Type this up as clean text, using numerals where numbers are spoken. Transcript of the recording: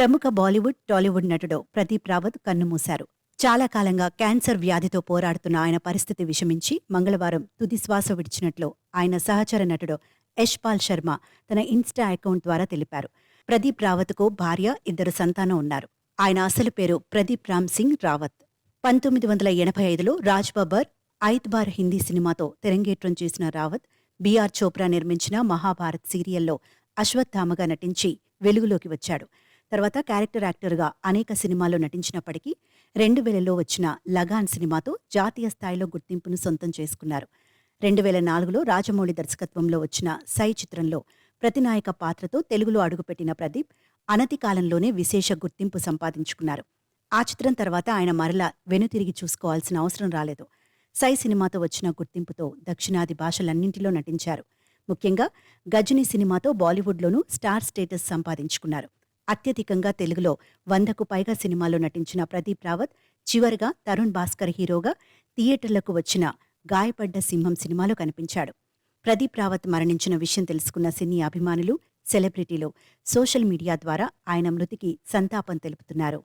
ప్రముఖ బాలీవుడ్, టాలీవుడ్ నటుడు ప్రదీప్ రావత్ కన్నుమూశారు. చాలా కాలంగా క్యాన్సర్ వ్యాధితో పోరాడుతున్న ఆయన పరిస్థితి విషమించి మంగళవారం తుది శ్వాస విడిచినట్లు ఆయన సహచర నటుడు యశ్ పాల్ శర్మ తన ఇన్స్టా అకౌంట్ ద్వారా తెలిపారు. ప్రదీప్ రావత్కు భార్య, 2 సంతానం ఉన్నారు. ఆయన అసలు పేరు ప్రదీప్ రామ్ సింగ్ రావత్. 1985లో రాజ్ బబ్బర్, ఐత్బార్ హిందీ సినిమాతో తెరంగేట్రం చేసిన రావత్ బి.ఆర్. చోప్రా నిర్మించిన మహాభారత్ సీరియల్లో అశ్వత్థామగా నటించి వెలుగులోకి వచ్చాడు. తర్వాత క్యారెక్టర్ యాక్టర్గా అనేక సినిమాల్లో నటించినప్పటికీ 2000లో వచ్చిన లగాన్ సినిమాతో జాతీయ స్థాయిలో గుర్తింపును సొంతం చేసుకున్నారు. 2004లో రాజమౌళి దర్శకత్వంలో వచ్చిన సై చిత్రంలో ప్రతినాయక పాత్రతో తెలుగులో అడుగుపెట్టిన ప్రదీప్ అనతి కాలంలోనే విశేష గుర్తింపు సంపాదించుకున్నారు. ఆ చిత్రం తర్వాత ఆయన మరలా వెనుతిరిగి చూసుకోవాల్సిన అవసరం రాలేదు. సై సినిమాతో వచ్చిన గుర్తింపుతో దక్షిణాది భాషలన్నింటిలో నటించారు. ముఖ్యంగా గజనీ సినిమాతో బాలీవుడ్లోనూ స్టార్ స్టేటస్ సంపాదించుకున్నారు. అత్యధికంగా తెలుగులో 100కు పైగా సినిమాల్లో నటించిన ప్రదీప్ రావత్ చివరగా తరుణ్ భాస్కర్ హీరోగా థియేటర్లకు వచ్చిన గాయపడ్డ సింహం సినిమాలో కనిపించాడు. ప్రదీప్ రావత్ మరణించిన విషయం తెలుసుకున్న సినీ అభిమానులు, సెలబ్రిటీలు సోషల్ మీడియా ద్వారా ఆయన మృతికి సంతాపం తెలుపుతున్నారు.